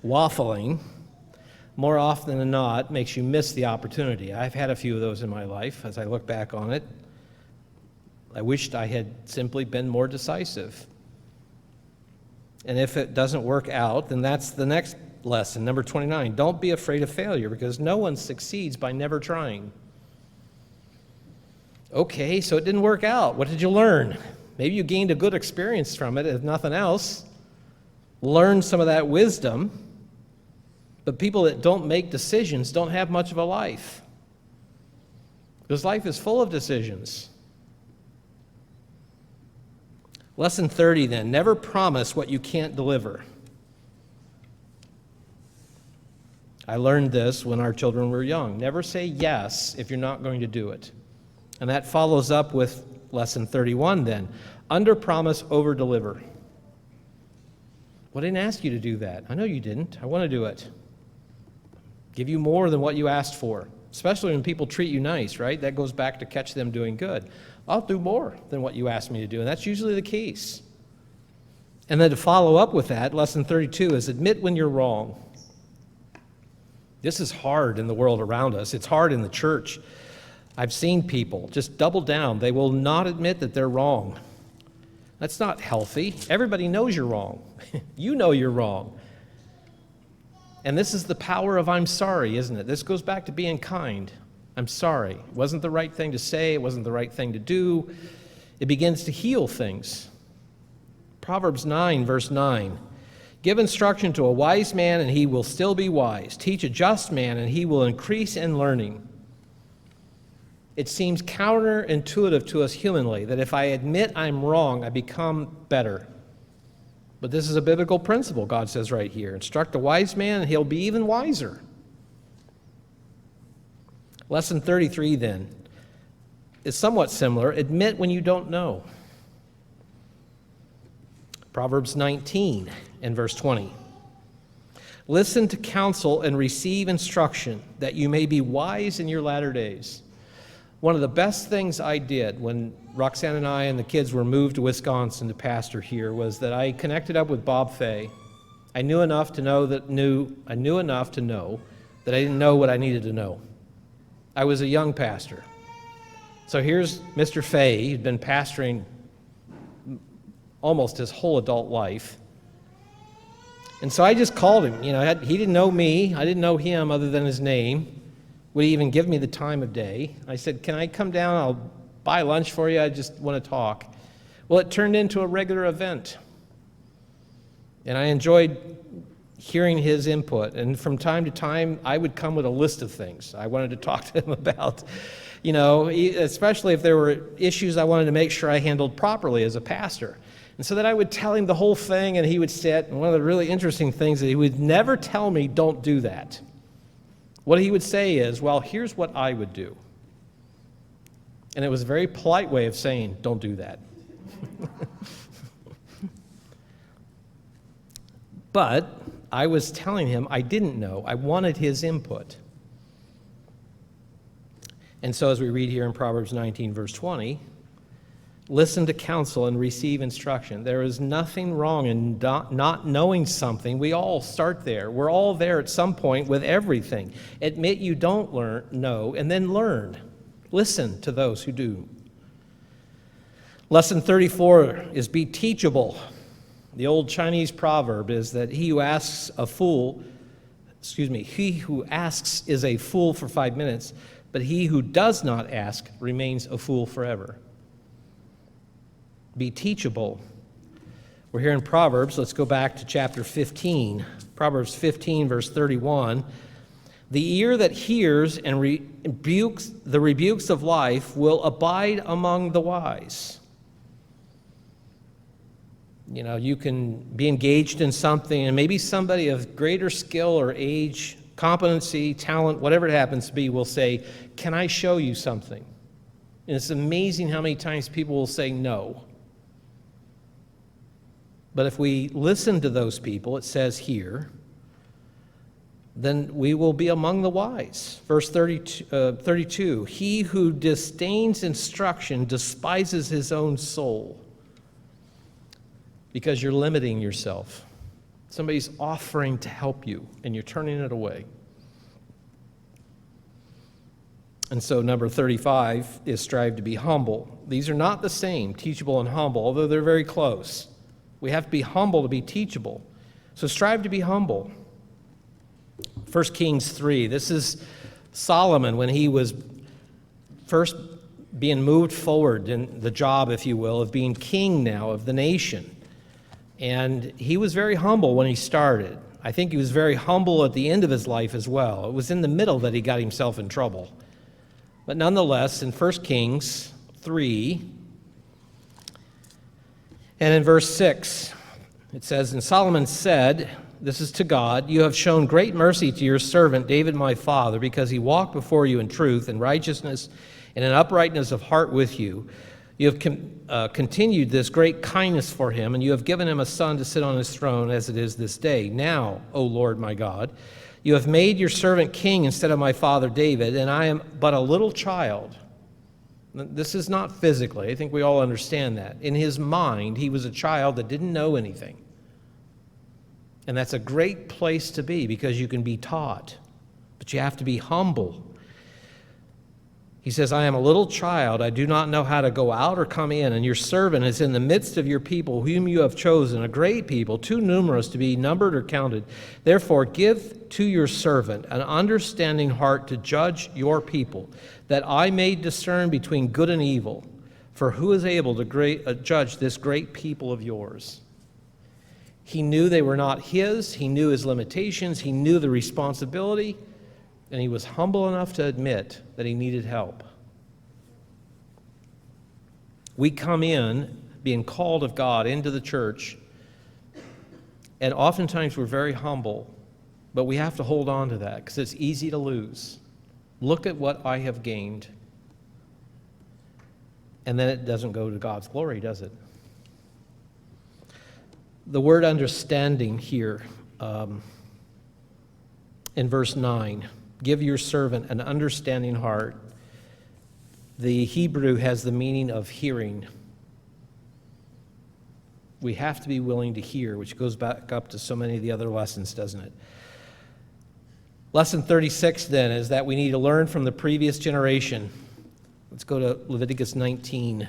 Waffling, more often than not, makes you miss the opportunity. I've had a few of those in my life as I look back on it. I wished I had simply been more decisive. And if it doesn't work out, then that's the next lesson, number 29. Don't be afraid of failure, because no one succeeds by never trying. Okay, so it didn't work out. What did you learn? Maybe you gained a good experience from it, if nothing else. Learn some of that wisdom. But people that don't make decisions don't have much of a life, because life is full of decisions. Lesson 30 then, never promise what you can't deliver. I learned this when our children were young. Never say yes if you're not going to do it. And that follows up with lesson 31 then. Under promise, over deliver. Well, I didn't ask you to do that. I know you didn't. I want to do it. Give you more than what you asked for, especially when people treat you nice, right? That goes back to catch them doing good. I'll do more than what you asked me to do, and that's usually the case. And then to follow up with that, lesson 32 is admit when you're wrong. This is hard in the world around us. It's hard in the church. I've seen people just double down. They will not admit that they're wrong. That's not healthy. Everybody knows you're wrong. You know you're wrong. And this is the power of I'm sorry, isn't it? This goes back to being kind. I'm sorry. It wasn't the right thing to say. It wasn't the right thing to do. It begins to heal things. Proverbs 9, verse 9. Give instruction to a wise man, and he will still be wise. Teach a just man, and he will increase in learning. It seems counterintuitive to us humanly that if I admit I'm wrong, I become better. But this is a biblical principle, God says right here. Instruct a wise man, and he'll be even wiser. Lesson 33, then, is somewhat similar. Admit when you don't know. Proverbs 19 and verse 20. Listen to counsel and receive instruction, that you may be wise in your latter days. One of the best things I did when Roxanne and I and the kids were moved to Wisconsin to pastor here was that I connected up with Bob Fay. I knew enough to know that I didn't know what I needed to know. I was a young pastor. So here's Mr. Fay, who'd been pastoring almost his whole adult life. And so I just called him. He didn't know me. I didn't know him other than his name. Would he even give me the time of day? I said, can I come down? I'll buy lunch for you. I just want to talk. Well, it turned into a regular event. And I enjoyed hearing his input. And from time to time, I would come with a list of things I wanted to talk to him about. Especially if there were issues I wanted to make sure I handled properly as a pastor. And so then I would tell him the whole thing, and he would sit. And one of the really interesting things is he would never tell me, don't do that. What he would say is, well, here's what I would do. And it was a very polite way of saying, don't do that. But I was telling him I didn't know. I wanted his input. And so as we read here in Proverbs 19, verse 20, listen to counsel and receive instruction. There is nothing wrong in not knowing something. We all start there. We're all there at some point with everything. Admit you don't know, and then learn. Listen to those who do. Lesson 34 is be teachable. The old Chinese proverb is that he who asks is a fool for 5 minutes, but he who does not ask remains a fool forever. Be teachable. We're here in Proverbs. Let's go back to chapter 15. Proverbs 15, verse 31. The ear that hears and rebukes the rebukes of life will abide among the wise. You can be engaged in something, and maybe somebody of greater skill or age, competency, talent, whatever it happens to be, will say, can I show you something? And it's amazing how many times people will say no. But if we listen to those people, it says here, then we will be among the wise. Verse 32, he who disdains instruction despises his own soul, because you're limiting yourself. Somebody's offering to help you, and you're turning it away. And so number 35 is strive to be humble. These are not the same, teachable and humble, although they're very close. We have to be humble to be teachable. So strive to be humble. 1 Kings 3, this is Solomon when he was first being moved forward in the job, if you will, of being king now of the nation. And he was very humble when he started. I think he was very humble at the end of his life as well. It was in the middle that he got himself in trouble. But nonetheless, in 1 Kings 3, and in verse 6, it says, and Solomon said, this is to God, you have shown great mercy to your servant David my father, because he walked before you in truth and righteousness and in uprightness of heart with you. You have continued this great kindness for him, and you have given him a son to sit on his throne as it is this day. Now, O Lord my God, you have made your servant king instead of my father David, and I am but a little child. This is not physically. I think we all understand that. In his mind, he was a child that didn't know anything. And that's a great place to be, because you can be taught, but you have to be humble. He says, I am a little child. I do not know how to go out or come in, and your servant is in the midst of your people, whom you have chosen, a great people, too numerous to be numbered or counted. Therefore, give to your servant an understanding heart to judge your people, that I may discern between good and evil. For who is able to judge this great people of yours? He knew they were not his. He knew his limitations. He knew the responsibility. And he was humble enough to admit that he needed help. We come in, being called of God into the church, and oftentimes we're very humble, but we have to hold on to that because it's easy to lose. Look at what I have gained. And then it doesn't go to God's glory, does it? The word understanding here in verse 9, give your servant an understanding heart. The Hebrew has the meaning of hearing. We have to be willing to hear, which goes back up to so many of the other lessons, doesn't it? Lesson 36 then is that we need to learn from the previous generation. Let's go to Leviticus 19.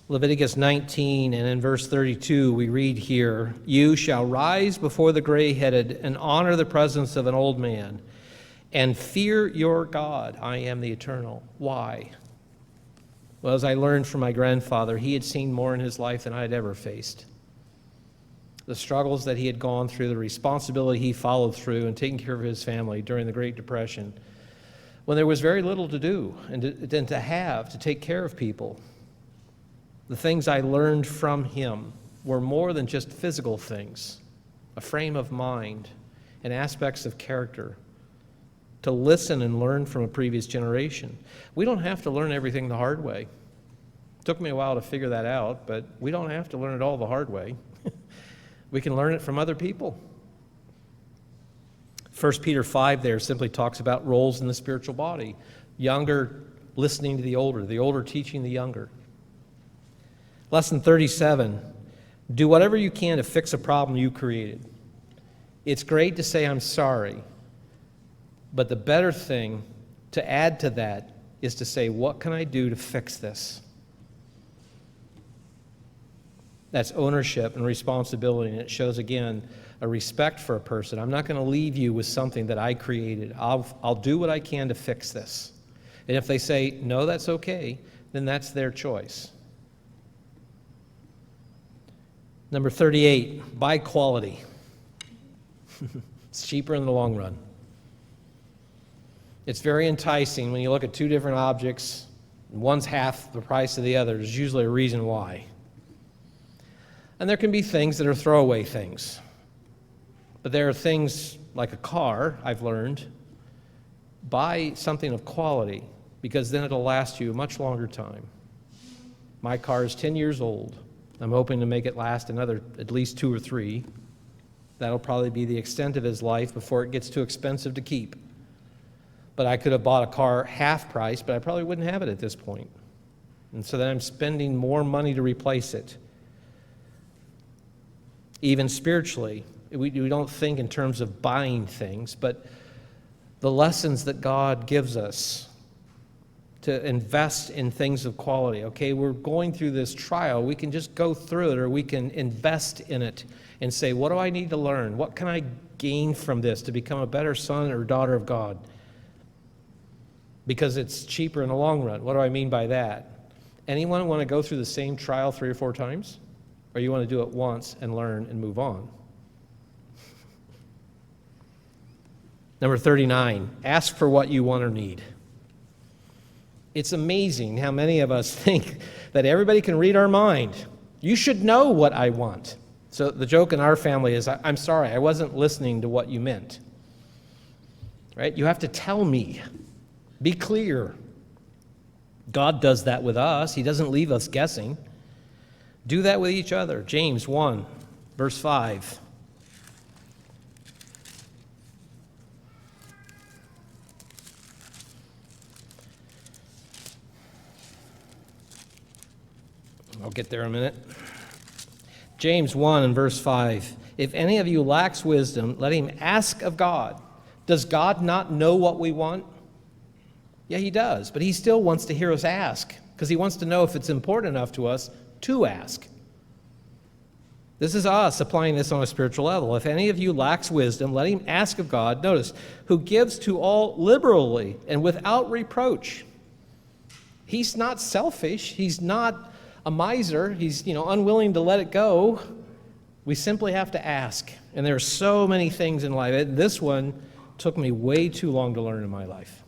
Leviticus 19, and in verse 32, we read here, "You shall rise before the gray-headed and honor the presence of an old man, and fear your God. I am the Eternal." Why? Well, as I learned from my grandfather, he had seen more in his life than I had ever faced. The struggles that he had gone through, the responsibility he followed through in taking care of his family during the Great Depression, when there was very little to do and to take care of people. The things I learned from him were more than just physical things, a frame of mind and aspects of character, to listen and learn from a previous generation. We don't have to learn everything the hard way. It took me a while to figure that out, but we don't have to learn it all the hard way. We can learn it from other people. 1 Peter 5 there simply talks about roles in the spiritual body. Younger listening to the older teaching the younger. Lesson 37, do whatever you can to fix a problem you created. It's great to say I'm sorry, but the better thing to add to that is to say, what can I do to fix this? That's ownership and responsibility, and it shows, again, a respect for a person. I'm not going to leave you with something that I created. I'll do what I can to fix this. And if they say, no, that's okay, then that's their choice. Number 38, buy quality. It's cheaper in the long run. It's very enticing when you look at two different objects, one's half the price of the other. There's usually a reason why. And there can be things that are throwaway things. But there are things like a car, I've learned, buy something of quality because then it'll last you a much longer time. My car is 10 years old. I'm hoping to make it last another at least 2 or 3. That'll probably be the extent of his life before it gets too expensive to keep. But I could have bought a car half price, but I probably wouldn't have it at this point. And so then I'm spending more money to replace it. Even spiritually, we don't think in terms of buying things, but the lessons that God gives us to invest in things of quality. Okay, we're going through this trial. We can just go through it, or we can invest in it and say, what do I need to learn? What can I gain from this to become a better son or daughter of God? Because it's cheaper in the long run. What do I mean by that? Anyone want to go through the same trial 3 or 4 times? Or you want to do it once and learn and move on? Number 39, ask for what you want or need. It's amazing how many of us think that everybody can read our mind. You should know what I want. So the joke in our family is, I'm sorry, I wasn't listening to what you meant. Right? You have to tell me. Be clear. God does that with us. He doesn't leave us guessing. Do that with each other. James 1, verse 5. I'll get there in a minute. James 1 and verse 5. If any of you lacks wisdom, let him ask of God. Does God not know what we want? Yeah, he does, but he still wants to hear us ask because he wants to know if it's important enough to us to ask. This is us applying this on a spiritual level. If any of you lacks wisdom, let him ask of God, notice, who gives to all liberally and without reproach. He's not selfish. He's not a miser. He's, unwilling to let it go. We simply have to ask. And there are so many things in life. This one took me way too long to learn in my life.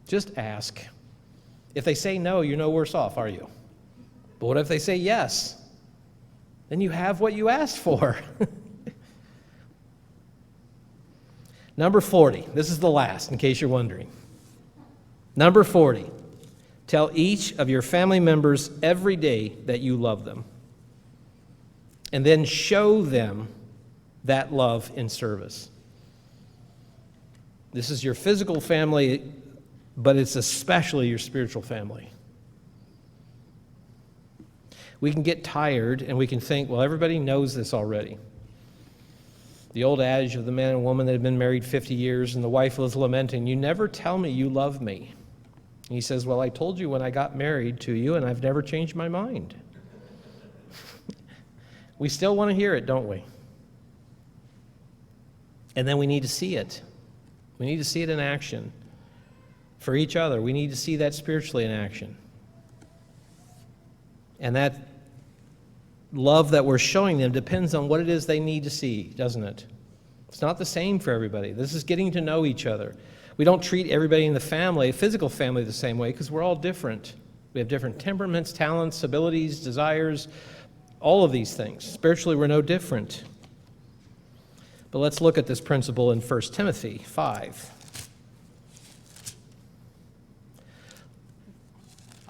Just ask. If they say no, you're no worse off, are you? But what if they say yes? Then you have what you asked for. Number 40. This is the last, in case you're wondering. Number 40. Tell each of your family members every day that you love them. And then show them that love in service. This is your physical family, but it's especially your spiritual family. We can get tired and we can think, well, everybody knows this already. The old adage of the man and woman that had been married 50 years and the wife was lamenting, "You never tell me you love me." And he says, "Well, I told you when I got married to you and I've never changed my mind." We still want to hear it, don't we? And then we need to see it. We need to see it in action. For each other, we need to see that spiritually in action. And that love that we're showing them depends on what it is they need to see, doesn't it? It's not the same for everybody. This is getting to know each other. We don't treat everybody in the family, physical family, the same way because we're all different. We have different temperaments, talents, abilities, desires, all of these things. Spiritually, we're no different. But let's look at this principle in 1 Timothy 5.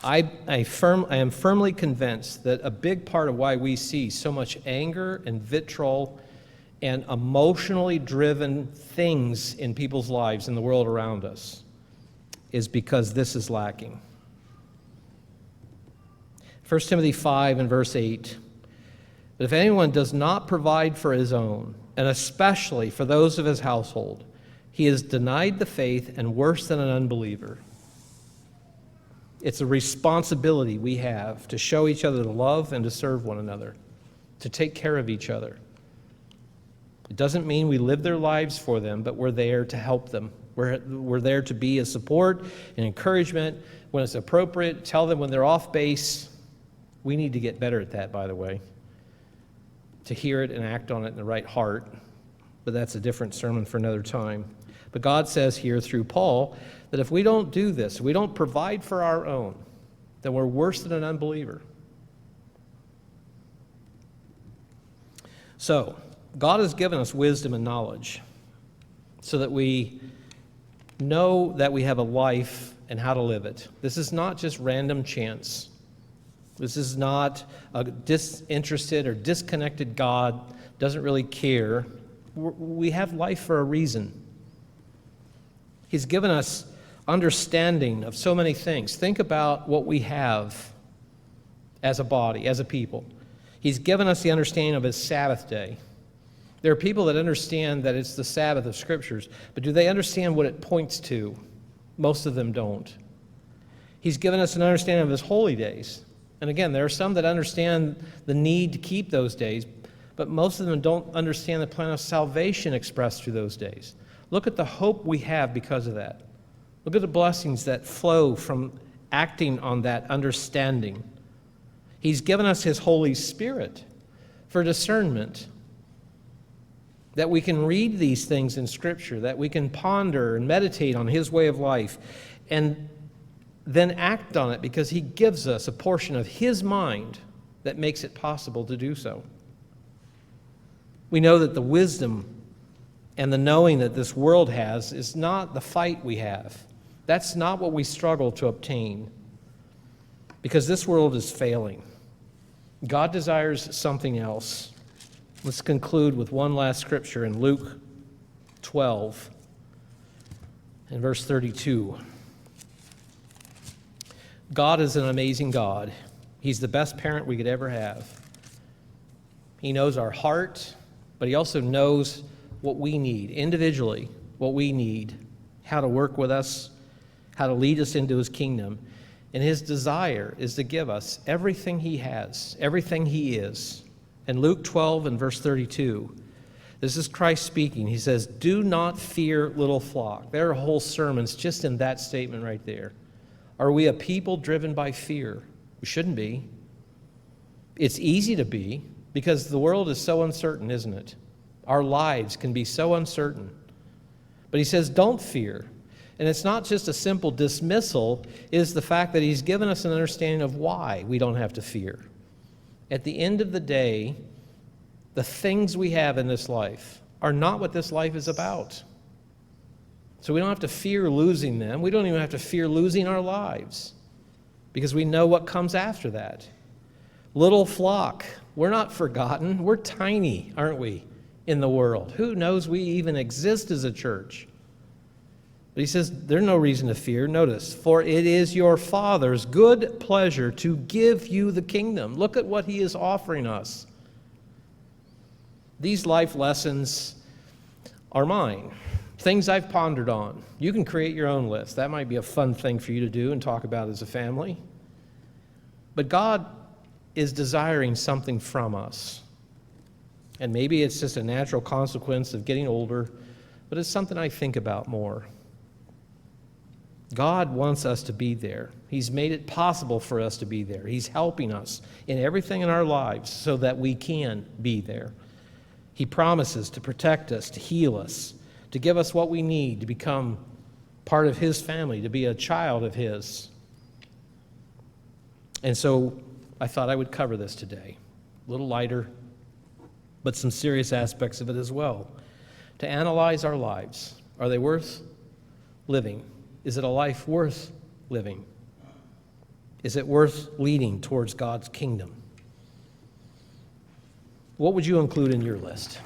I am firmly convinced that a big part of why we see so much anger and vitriol and emotionally driven things in people's lives in the world around us is because this is lacking. 1 Timothy 5 and verse 8, "But if anyone does not provide for his own, and especially for those of his household, he is denied the faith and worse than an unbeliever." It's a responsibility we have to show each other the love and to serve one another, to take care of each other. It doesn't mean we live their lives for them, but we're there to help them. We're there to be a support and encouragement when it's appropriate, tell them when they're off base. We need to get better at that, by the way, to hear it and act on it in the right heart. But that's a different sermon for another time. But God says here through Paul that if we don't do this, we don't provide for our own, then we're worse than an unbeliever. So, God has given us wisdom and knowledge so that we know that we have a life and how to live it. This is not just random chance. This is not a disinterested or disconnected God, doesn't really care. We have life for a reason. He's given us understanding of so many things. Think about what we have as a body, as a people. He's given us the understanding of his Sabbath day. There are people that understand that it's the Sabbath of Scriptures, but do they understand what it points to? Most of them don't. He's given us an understanding of his holy days. And again, there are some that understand the need to keep those days, but most of them don't understand the plan of salvation expressed through those days. Look at the hope we have because of that. Look at the blessings that flow from acting on that understanding. He's given us his Holy Spirit for discernment, that we can read these things in Scripture, that we can ponder and meditate on his way of life, and then act on it because he gives us a portion of his mind that makes it possible to do so. We know that the wisdom and the knowing that this world has is not the fight we have. That's not what we struggle to obtain, because this world is failing. God desires something else. Let's conclude with one last scripture in Luke 12 and verse 32. God is an amazing God. He's the best parent we could ever have. He knows our heart, but he also knows what we need, individually, what we need, how to work with us, how to lead us into his kingdom. And his desire is to give us everything he has, everything he is. In Luke 12 and verse 32, this is Christ speaking. He says, "Do not fear, little flock." There are whole sermons just in that statement right there. Are we a people driven by fear? We shouldn't be. It's easy to be because the world is so uncertain, isn't it? Our lives can be so uncertain. But he says, don't fear. And it's not just a simple dismissal, it is the fact that he's given us an understanding of why we don't have to fear. At the end of the day, the things we have in this life are not what this life is about. So we don't have to fear losing them. We don't even have to fear losing our lives because we know what comes after that. Little flock, we're not forgotten. We're tiny, aren't we, in the world? Who knows we even exist as a church? But he says there's no reason to fear. Notice, for it is your Father's good pleasure to give you the kingdom. Look at what he is offering us. These life lessons are mine, things I've pondered on. You can create your own list. That might be a fun thing for you to do and talk about as a family. But God is desiring something from us. And maybe it's just a natural consequence of getting older, but it's something I think about more. God wants us to be there. He's made it possible for us to be there. He's helping us in everything in our lives so that we can be there. He promises to protect us, to heal us, to give us what we need to become part of his family, to be a child of his. And so I thought I would cover this today. A little lighter, but some serious aspects of it as well. To analyze our lives. Are they worth living? Is it a life worth living? Is it worth leading towards God's kingdom? What would you include in your list?